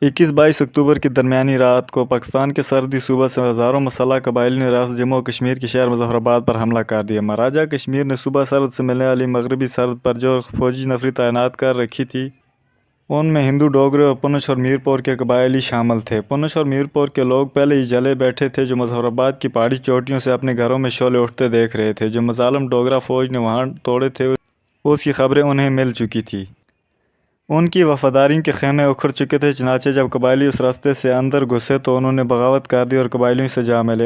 21-22 اکتوبر کی درمیانی رات کو پاکستان کے سرحدی صوبہ سے ہزاروں مسلح قبائلیوں نے ریاست جموں و کشمیر کے شہر مظفر آباد پر حملہ کر دیا۔ مہاراجہ کشمیر نے صوبہ سرحد سے ملنے والی مغربی سرحد پر جو فوجی نفری تعینات کر رکھی تھی ان میں ہندو، ڈوگرے اور پونچھ اور میرپور کے قبائلی شامل تھے۔ پونچھ اور میرپور کے لوگ پہلے ہی جلے بیٹھے تھے، جو مظفر آباد کی پہاڑی چوٹیوں سے اپنے گھروں میں شعلے اٹھتے دیکھ رہے تھے۔ جو مظالم ڈوگرا فوج نے وہاں توڑے تھے اس کی خبریں انہیں مل چکی تھی۔ ان کی وفاداریوں کے خیمے اکھڑ چکے تھے، چنانچہ جب قبائلی اس راستے سے اندر گھسے تو انہوں نے بغاوت کر دی اور قبائلیوں سے جا ملے۔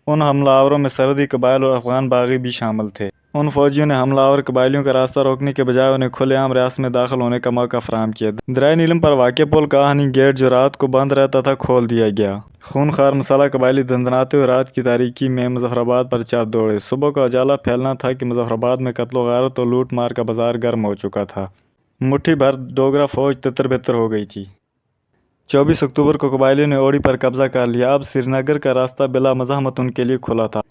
ان حملہ آوروں میں سرحدی قبائل اور افغان باغی بھی شامل تھے۔ ان فوجیوں نے حملہ آور قبائلیوں کا راستہ روکنے کے بجائے انہیں کھلے عام ریاست میں داخل ہونے کا موقع فراہم کیا۔ دریائے نیلم پر واقع پل کاہنی گیٹ جو رات کو بند رہتا تھا کھول دیا گیا۔ خونخوار مسلح قبائلی دندناتے ہوئے رات کی تاریکی میں مظفر آباد پر چڑھ دوڑے۔ صبح کا اجالا پھیلنا تھا کہ مظفر آباد میں قتل و غارت اور لوٹ مار کا بازار گرم ہو چکا تھا۔ مٹھی بھر ڈوگرا فوج تتر بتر ہو گئی تھی۔ 24 اکتوبر کو قبائلیوں نے اوڑی پر قبضہ کر لیا۔ اب سری نگر کا راستہ بلا مزاحمت ان کے لیے کھلا تھا۔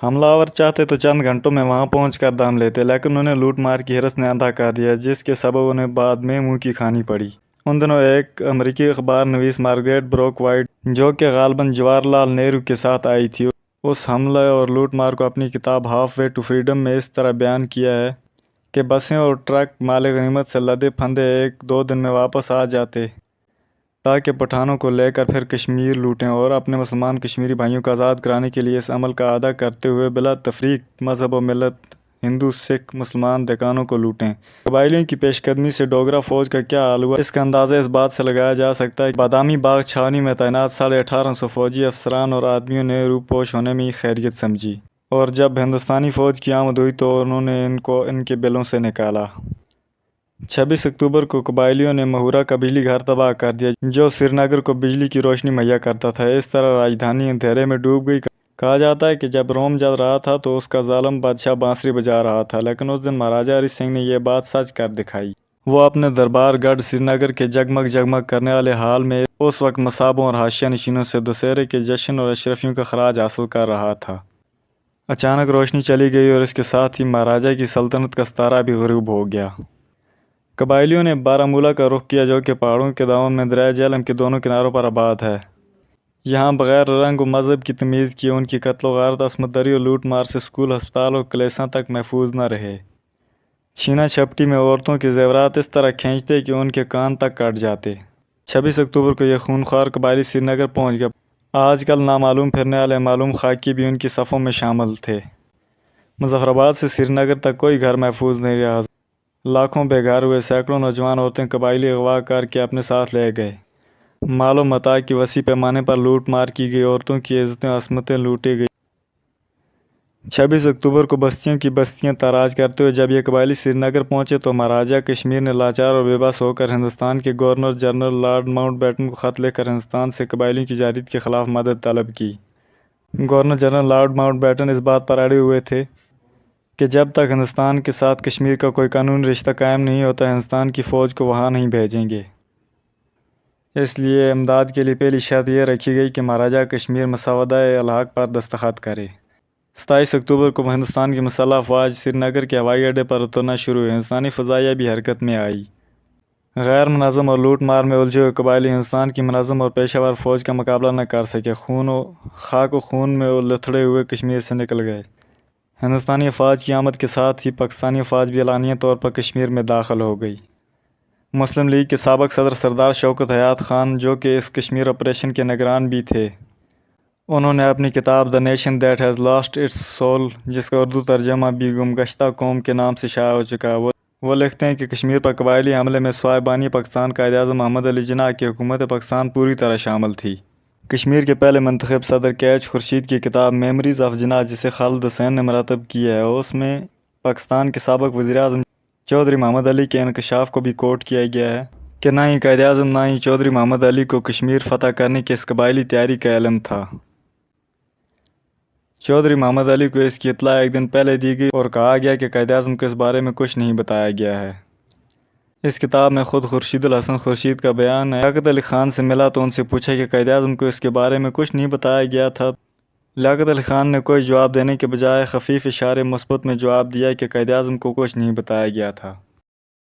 حملہ آور چاہتے تو چند گھنٹوں میں وہاں پہنچ کر دم لیتے، لیکن انہیں لوٹ مار کی ہرس نے اندھا کر دیا، جس کے سبب انہیں بعد میں منہ کی کھانی پڑی۔ ان دنوں ایک امریکی اخبار نویس مارگریٹ بروک وائٹ، جو کہ غالباً جواہر لال نہرو کے ساتھ آئی تھی، اس حملے اور لوٹ مار کو اپنی کتاب ہاف وے ٹو فریڈم میں اس طرح بیان کیا ہے کہ بسیں اور ٹرک مال غنیمت سے لدے پھندے 1-2 دن میں واپس آ جاتے تاکہ پٹھانوں کو لے کر پھر کشمیر لوٹیں اور اپنے مسلمان کشمیری بھائیوں کو آزاد کرانے کے لیے اس عمل کا اعادہ کرتے ہوئے بلا تفریق مذہب و ملت، ہندو، سکھ، مسلمان، دکانوں کو لوٹیں۔ قبائلیوں کی پیش قدمی سے ڈوگرا فوج کا کیا حال ہوا، اس کا اندازہ اس بات سے لگایا جا سکتا ہے کہ بادامی باغ چھاونی میں تعینات 1850 فوجی افسران اور آدمیوں نے روپوش ہونے میں ہی خیریت سمجھی، اور جب ہندوستانی فوج کی آمد ہوئی تو انہوں نے ان کو ان کے بلوں سے نکالا۔ 26 اکتوبر کو قبائلیوں نے مہورا کا بجلی گھر تباہ کر دیا، جو سری نگر کو بجلی کی روشنی مہیا کرتا تھا۔ اس طرح راجدھانی اندھیرے میں ڈوب گئی۔ کہا جاتا ہے کہ جب روم جل رہا تھا تو اس کا ظالم بادشاہ بانسری بجا رہا تھا، لیکن اس دن مہاراجہ ہری سنگھ نے یہ بات سچ کر دکھائی۔ وہ اپنے دربار گڑھ سری نگر کے جگمگ جگمگ کرنے والے حال میں اس وقت مصابوں اور حاشیہ نشینوں سے دسہرے کے جشن اور اشرفیوں کا خراج حاصل کر رہا تھا۔ اچانک روشنی چلی گئی اور اس کے ساتھ ہی مہاراجہ کی سلطنت کا ستارہ بھی غروب ہو گیا۔ قبائلیوں نے بارہمولہ کا رخ کیا، جو کہ پہاڑوں کے دامن میں دریائے جہلم کے دونوں کناروں پر آباد ہے۔ یہاں بغیر رنگ و مذہب کی تمیز کیے ان کی قتل و غارت، عصمت دری اور لوٹ مار سے اسکول، ہسپتال اور کلیساں تک محفوظ نہ رہے۔ چھینا چھپٹی میں عورتوں کے زیورات اس طرح کھینچتے کہ ان کے کان تک کٹ جاتے۔ 26 اکتوبر کو یہ خونخوار قبائلی سری نگر پہنچ گیا۔ آج کل نامعلوم پھرنے والے معلوم خاکی بھی ان کی صفوں میں شامل تھے۔ مظفر آباد سے سری نگر تک کوئی گھر محفوظ نہیں رہا۔ لاکھوں بے گھر ہوئے، سینکڑوں نوجوان عورتیں قبائلی اغوا کر کے اپنے ساتھ لے گئے۔ مال و متاع کی وسیع پیمانے پر لوٹ مار کی گئی، عورتوں کی عزتیں و عصمتیں لوٹی گئی۔ 26 اکتوبر کو بستیوں کی بستیاں تاراج کرتے ہوئے جب یہ قبائلی سری نگر پہنچے تو مہاراجہ کشمیر نے لاچار اور بے بس ہو کر ہندوستان کے governor general lord Mountbatten کو خط لکھ کر ہندوستان سے قبائلیوں کی جارحیت کے خلاف مدد طلب کی۔ Governor general lord Mountbatten اس بات پر اڑے ہوئے تھے کہ جب تک ہندوستان کے ساتھ کشمیر کا کوئی قانونی رشتہ قائم نہیں ہوتا، ہندوستان کی فوج کو وہاں نہیں بھیجیں گے۔ اس لیے امداد کے لیے پہلی شرط یہ رکھی گئی کہ مہاراجہ کشمیر مسودہ الحاق پر دستخط کرے۔ 27 اکتوبر کو ہندوستان کی مسلح افواج سری نگر کے ہوائی اڈے پر اترنا شروع ہوئی۔ ہندوستانی فضائیہ بھی حرکت میں آئی۔ غیر منظم اور لوٹ مار میں الجھے ہوئے قبائلی ہندوستان کی منظم اور پیشہ ور فوج کا مقابلہ نہ کر سکے، خاک و خون میں لتھڑے ہوئے کشمیر سے نکل گئے۔ ہندوستانی افواج کی آمد کے ساتھ ہی پاکستانی افواج بھی اعلانیہ طور پر کشمیر میں داخل ہو گئی۔ مسلم لیگ کے سابق صدر سردار شوکت حیات خان، جو کہ اس کشمیر آپریشن کے نگران بھی تھے، انہوں نے اپنی کتاب the nation that has lost its soul, جس کا اردو ترجمہ بھی گمگشتہ قوم کے نام سے شائع ہو چکا ہے، وہ لکھتے ہیں کہ کشمیر پر قبائلی حملے میں سوائے بانی پاکستان قائد اعظم محمد علی جناح کی حکومت پاکستان پوری طرح شامل تھی۔ کشمیر کے پہلے منتخب صدر کیچ خورشید کی کتاب میموریز آف جناح، جسے خالد حسین نے مرتب کیا ہے، اس میں پاکستان کے سابق وزیر اعظم چودھری محمد علی کے انکشاف کو بھی کوٹ کیا گیا ہے کہ نہ ہی قائد اعظم نہ ہی چودھری محمد علی کو کشمیر فتح کرنے کی اس قبائلی تیاری کا علم تھا۔ چودھری محمد علی کو اس کی اطلاع ایک دن پہلے دی گئی اور کہا گیا کہ قائد اعظم کو اس بارے میں کچھ نہیں بتایا گیا ہے۔ اس کتاب میں خود خورشید الحسن خورشید کا بیان ہے۔ لیاقت علی خان سے ملا تو ان سے پوچھا کہ قائد اعظم کو اس کے بارے میں کچھ نہیں بتایا گیا تھا۔ لیاقت علی خان نے کوئی جواب دینے کے بجائے خفیف اشارے مثبت میں جواب دیا کہ قائد اعظم کو کچھ نہیں بتایا گیا تھا۔